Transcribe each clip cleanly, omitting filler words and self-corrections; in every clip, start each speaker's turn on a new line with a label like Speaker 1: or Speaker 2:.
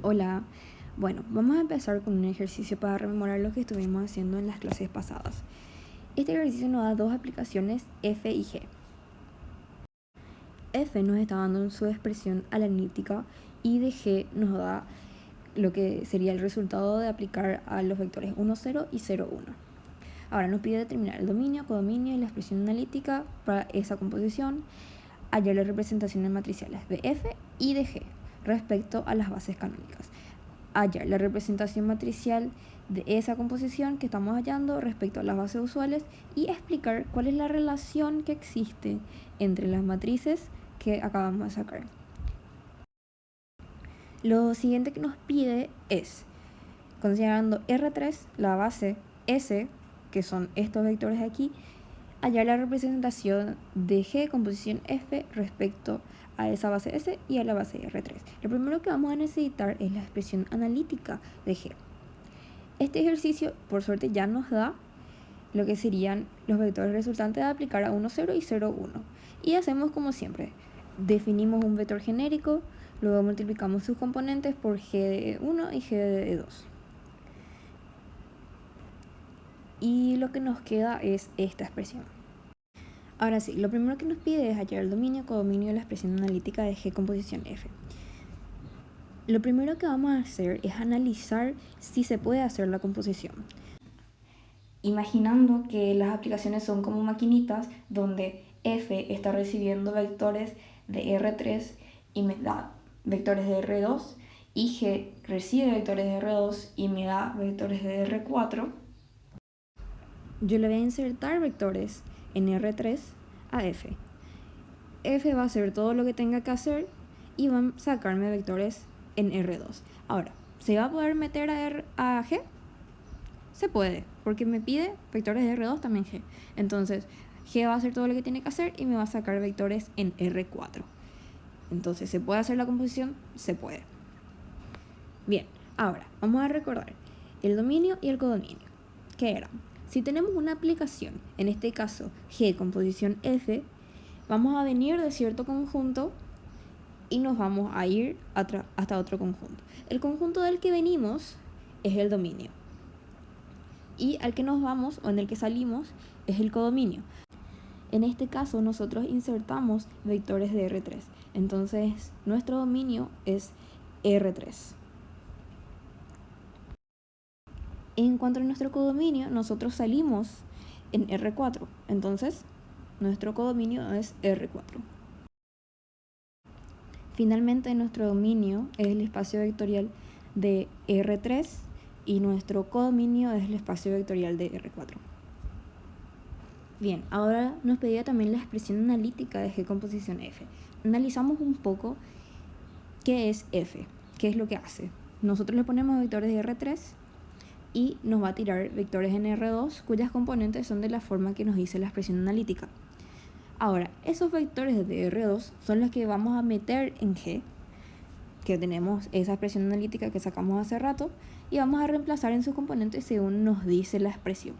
Speaker 1: Hola, bueno, vamos a empezar con un ejercicio para rememorar lo que estuvimos haciendo en las clases pasadas. Este ejercicio nos da dos aplicaciones f y g. F nos está dando su expresión analítica y de g nos da lo que sería el resultado de aplicar a los vectores 1, 0 y 0, 1. Ahora nos pide determinar el dominio, codominio y la expresión analítica para esa composición, hallar las representaciones matriciales de f y de g respecto a las bases canónicas, hallar la representación matricial de esa composición que estamos hallando respecto a las bases usuales y explicar cuál es la relación que existe entre las matrices que acabamos de sacar. Lo siguiente que nos pide es, considerando R3, la base S, que son estos vectores de aquí, hallar la representación de G composición F respecto a esa base S y a la base R3. Lo primero que vamos a necesitar es la expresión analítica de G. Este ejercicio, por suerte, ya nos da lo que serían los vectores resultantes de aplicar a 1, 0 y 0, 1. Y hacemos como siempre. Definimos un vector genérico, luego multiplicamos sus componentes por G de 1 y G de 2. Y lo que nos queda es esta expresión. Ahora sí, lo primero que nos pide es hallar el dominio, codominio de la expresión analítica de G composición F. Lo primero que vamos a hacer es analizar si se puede hacer la composición. Imaginando que las aplicaciones son como maquinitas donde F está recibiendo vectores de R3 y me da vectores de R2 y G recibe vectores de R2 y me da vectores de R4, yo le voy a insertar vectores en R3 a F. F va a hacer todo lo que tenga que hacer y va a sacarme vectores en R2. Ahora, ¿se va a poder meter a G? Se puede, porque me pide vectores de R2 también G. Entonces, G va a hacer todo lo que tiene que hacer y me va a sacar vectores en R4. Entonces, ¿se puede hacer la composición? Se puede. Bien, ahora, vamos a recordar el dominio y el codominio. ¿Qué eran? Si tenemos una aplicación, en este caso G composición F, vamos a venir de cierto conjunto y nos vamos a ir hasta otro conjunto. El conjunto del que venimos es el dominio. Y al que nos vamos o en el que salimos es el codominio. En este caso nosotros insertamos vectores de R3. Entonces nuestro dominio es R3. En cuanto a nuestro codominio, nosotros salimos en R4. Entonces nuestro codominio es R4. Finalmente nuestro dominio es el espacio vectorial de R3 y nuestro codominio es el espacio vectorial de R4. Bien, ahora nos pedía también la expresión analítica de G composición F. Analizamos un poco qué es F, qué es lo que hace. Nosotros le ponemos vectores de R3 y nos va a tirar vectores en R2 cuyas componentes son de la forma que nos dice la expresión analítica. Ahora, esos vectores de R2 son los que vamos a meter en G, que tenemos esa expresión analítica que sacamos hace rato, y vamos a reemplazar en sus componentes según nos dice la expresión.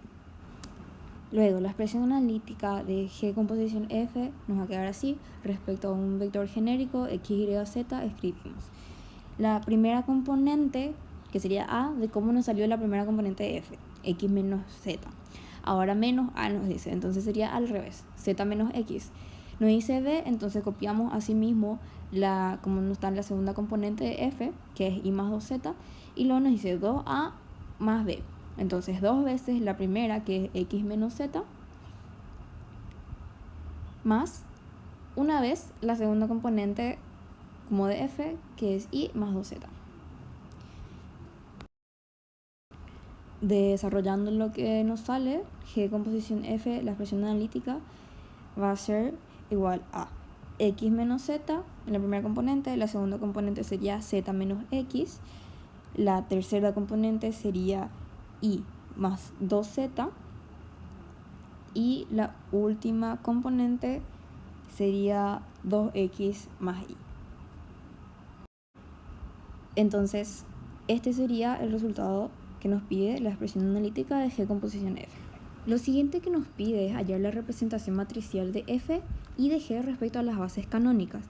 Speaker 1: Luego, la expresión analítica de G composición F nos va a quedar así. Respecto a un vector genérico x, y, z, escribimos la primera componente, que sería A, de cómo nos salió la primera componente de F, x menos z. Ahora menos A nos dice, entonces sería al revés, z menos x. Nos dice B, entonces copiamos así mismo como nos está en la segunda componente de F, que es y más 2z, y luego nos dice 2A más B. Entonces dos veces la primera, que es x menos z, más una vez la segunda componente como de f, que es y más 2z. Desarrollando lo que nos sale, G composición F, la expresión analítica, va a ser igual a x menos z en la primera componente, la segunda componente sería z menos x, la tercera componente sería y más 2z, y la última componente sería 2x más y. Entonces, este sería el resultado que nos pide la expresión analítica de G composición F. Lo siguiente que nos pide es hallar la representación matricial de F y de G respecto a las bases canónicas.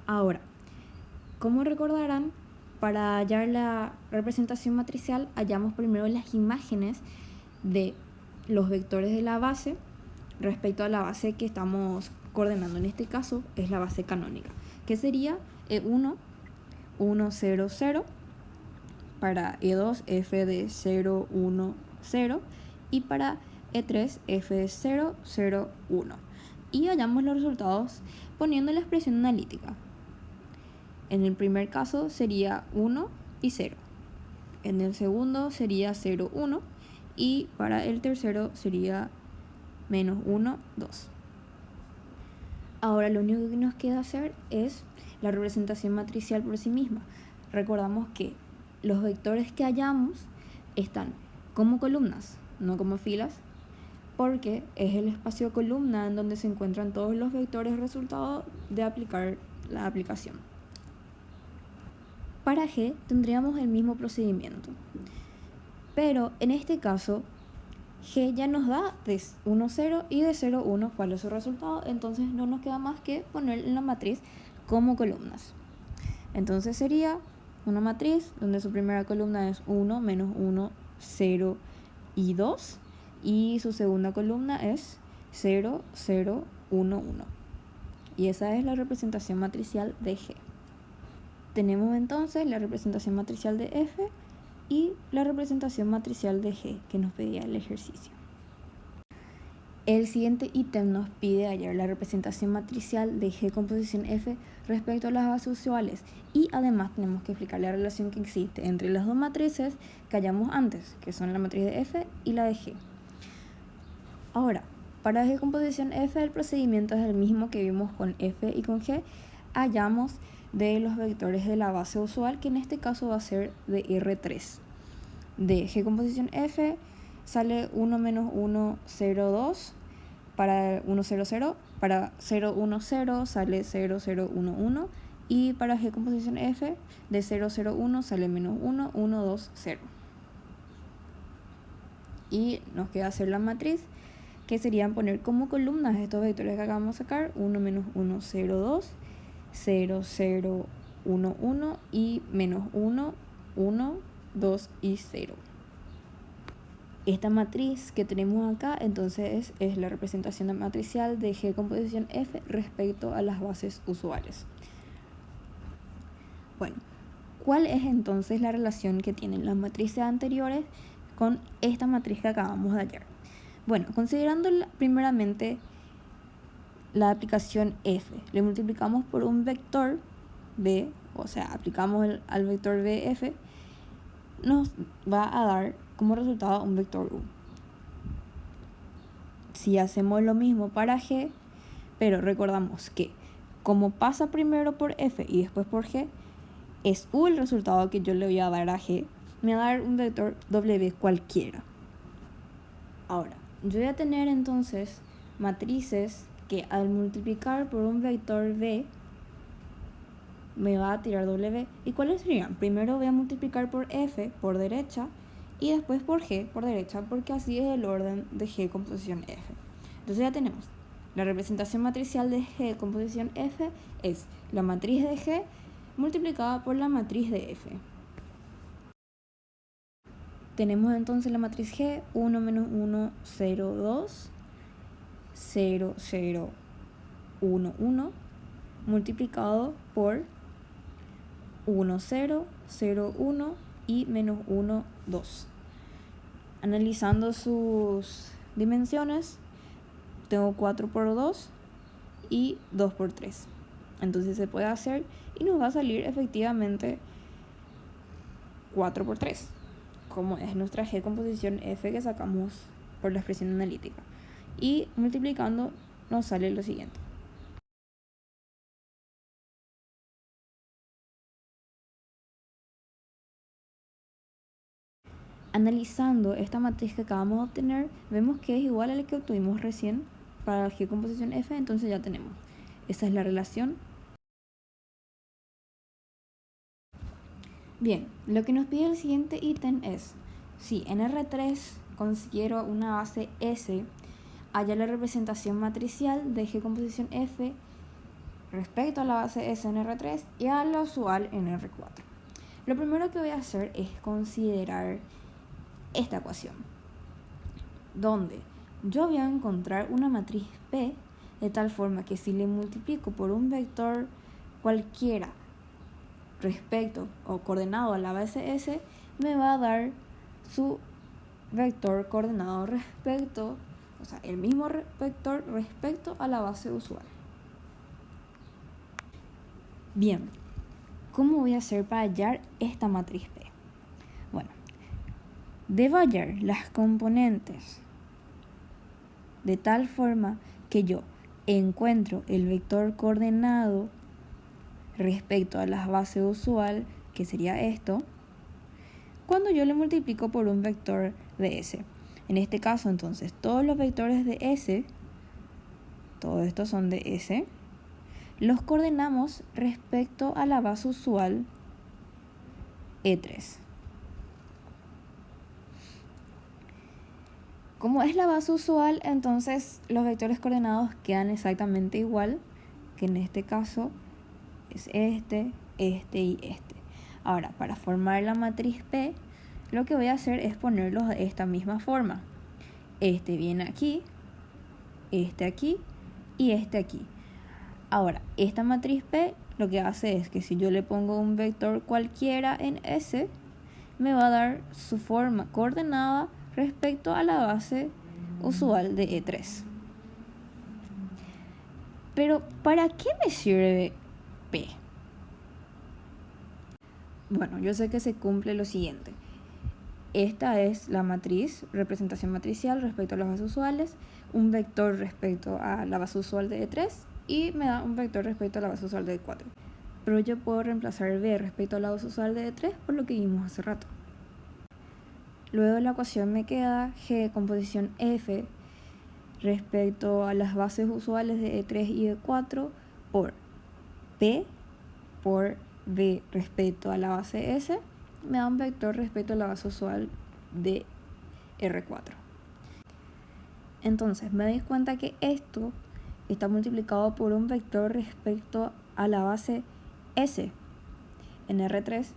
Speaker 1: Ahora, como recordarán, para hallar la representación matricial, hallamos primero las imágenes de los vectores de la base respecto a la base que estamos coordenando. En este caso es la base canónica, que sería E1, 1, 0, 0, para E2, f de 0, 1, 0, y para E3, f de 0, 0, 1. Y hallamos los resultados poniendo la expresión analítica. En el primer caso sería 1 y 0. En el segundo sería 0, 1. Y para el tercero sería menos 1, 2. Ahora lo único que nos queda hacer es la representación matricial por sí misma. Recordamos que los vectores que hallamos están como columnas, no como filas, porque es el espacio columna en donde se encuentran todos los vectores resultado de aplicar la aplicación. Para G tendríamos el mismo procedimiento, pero en este caso G ya nos da de 1, 0 y de 0, 1 cuál es su resultado, entonces no nos queda más que poner en la matriz como columnas. Entonces sería una matriz donde su primera columna es 1, menos 1, 0 y 2, y su segunda columna es 0, 0, 1, 1. Y esa es la representación matricial de G. Tenemos entonces la representación matricial de F y la representación matricial de G que nos pedía el ejercicio. El siguiente ítem nos pide hallar la representación matricial de G composición F respecto a las bases usuales, y además tenemos que explicar la relación que existe entre las dos matrices que hallamos antes, que son la matriz de F y la de G. Ahora, para G composición F el procedimiento es el mismo que vimos con F y con G. Hallamos de los vectores de la base usual, que en este caso va a ser de R3. De G composición F sale 1, menos 1, 0, 2, para 1, 0, 0, para 0, 1, 0 sale 0, 0, 1, 1, y para G composición F de 0, 0, 1 sale menos 1, 1, 2, 0. Y nos queda hacer la matriz, que serían poner como columnas estos vectores que acabamos de sacar: 1, menos 1, 0, 2, 0, 0, 1, 1 y menos 1, 1, 2 y 0. Esta matriz que tenemos acá entonces es la representación matricial de G composición F respecto a las bases usuales. Bueno, ¿cuál es entonces la relación que tienen las matrices anteriores con esta matriz que acabamos de hallar? Bueno, considerando primeramente la aplicación F, le multiplicamos por un vector B, o sea, aplicamos al vector BF, nos va a dar como resultado un vector U. Si hacemos lo mismo para G, pero recordamos que como pasa primero por F y después por G, es U el resultado que yo le voy a dar a G, me va a dar un vector W cualquiera. Ahora, yo voy a tener entonces matrices que al multiplicar por un vector B me va a tirar W. ¿Y cuáles serían? Primero voy a multiplicar por F por derecha y después por G por derecha, porque así es el orden de G composición F. Entonces ya tenemos la representación matricial de G composición F es la matriz de G multiplicada por la matriz de F. Tenemos entonces la matriz G: 1, menos 1, 0, 2, 0, 0, 1, 1, multiplicado por 1, 0, 0, 1 y menos 1, 2. Analizando sus dimensiones, tengo 4 por 2 y 2 por 3. Entonces se puede hacer y nos va a salir efectivamente 4 por 3, como es nuestra G composición F que sacamos por la expresión analítica. Y multiplicando nos sale lo siguiente. Analizando esta matriz que acabamos de obtener, vemos que es igual a la que obtuvimos recién para la G composición F, entonces ya tenemos. Esa es la relación. Bien, lo que nos pide el siguiente ítem es, si en R3 considero una base S, haya la representación matricial de G composición F respecto a la base S en R3 y a la usual en R4. Lo primero que voy a hacer es considerar esta ecuación, donde yo voy a encontrar una matriz P de tal forma que si le multiplico por un vector cualquiera respecto o coordenado a la base S, me va a dar su vector coordenado respecto, o sea, el mismo vector respecto a la base usual. Bien, ¿cómo voy a hacer para hallar esta matriz P? Bueno, debo hallar las componentes de tal forma que yo encuentro el vector coordenado respecto a la base usual, que sería esto, cuando yo le multiplico por un vector de S. En este caso, entonces, todos los vectores de S, todos estos son de S, los coordenamos respecto a la base usual E3. Como es la base usual, entonces los vectores coordenados quedan exactamente igual, que en este caso es este y este. Ahora, para formar la matriz P, lo que voy a hacer es ponerlos de esta misma forma. Este viene aquí, este aquí y este aquí. Ahora, esta matriz P lo que hace es que si yo le pongo un vector cualquiera en S, me va a dar su forma coordenada respecto a la base usual de E3. Pero, ¿para qué me sirve P? Bueno, yo sé que se cumple lo siguiente. Esta es la matriz, representación matricial respecto a las bases usuales, un vector respecto a la base usual de E3 y me da un vector respecto a la base usual de E4. Pero yo puedo reemplazar B respecto a la base usual de E3 por lo que vimos hace rato. Luego de la ecuación me queda G de composición F respecto a las bases usuales de E3 y E4 por P por B respecto a la base S, me da un vector respecto a la base usual de R4. Entonces me doy cuenta que esto está multiplicado por un vector respecto a la base S en R3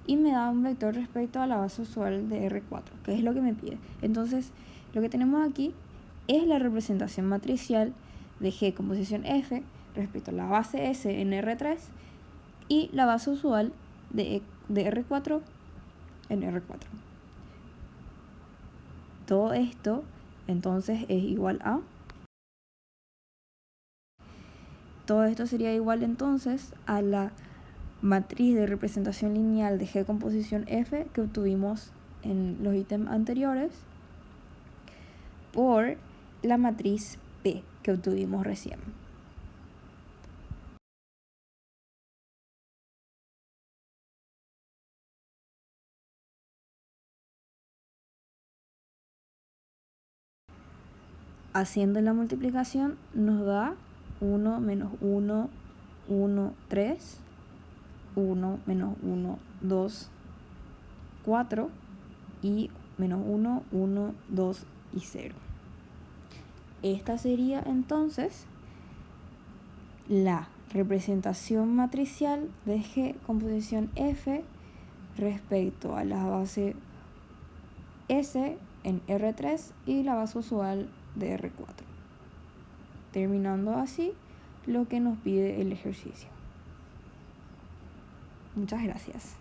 Speaker 1: y me da un vector respecto a la base usual de R4, que es lo que me pide. Entonces lo que tenemos aquí es la representación matricial de G composición F respecto a la base S en R3 y la base usual de R4 en R4. Todo esto entonces es igual a... Todo esto sería igual entonces a la matriz de representación lineal de G composición F que obtuvimos en los ítems anteriores por la matriz P que obtuvimos recién. Haciendo la multiplicación nos da 1 menos 1, 1, 3, 1 menos 1, 2, 4 y menos 1, 1, 2 y 0. Esta sería entonces la representación matricial de G composición F respecto a la base S en R3 y la base usual de R4, terminando así lo que nos pide el ejercicio. Muchas gracias.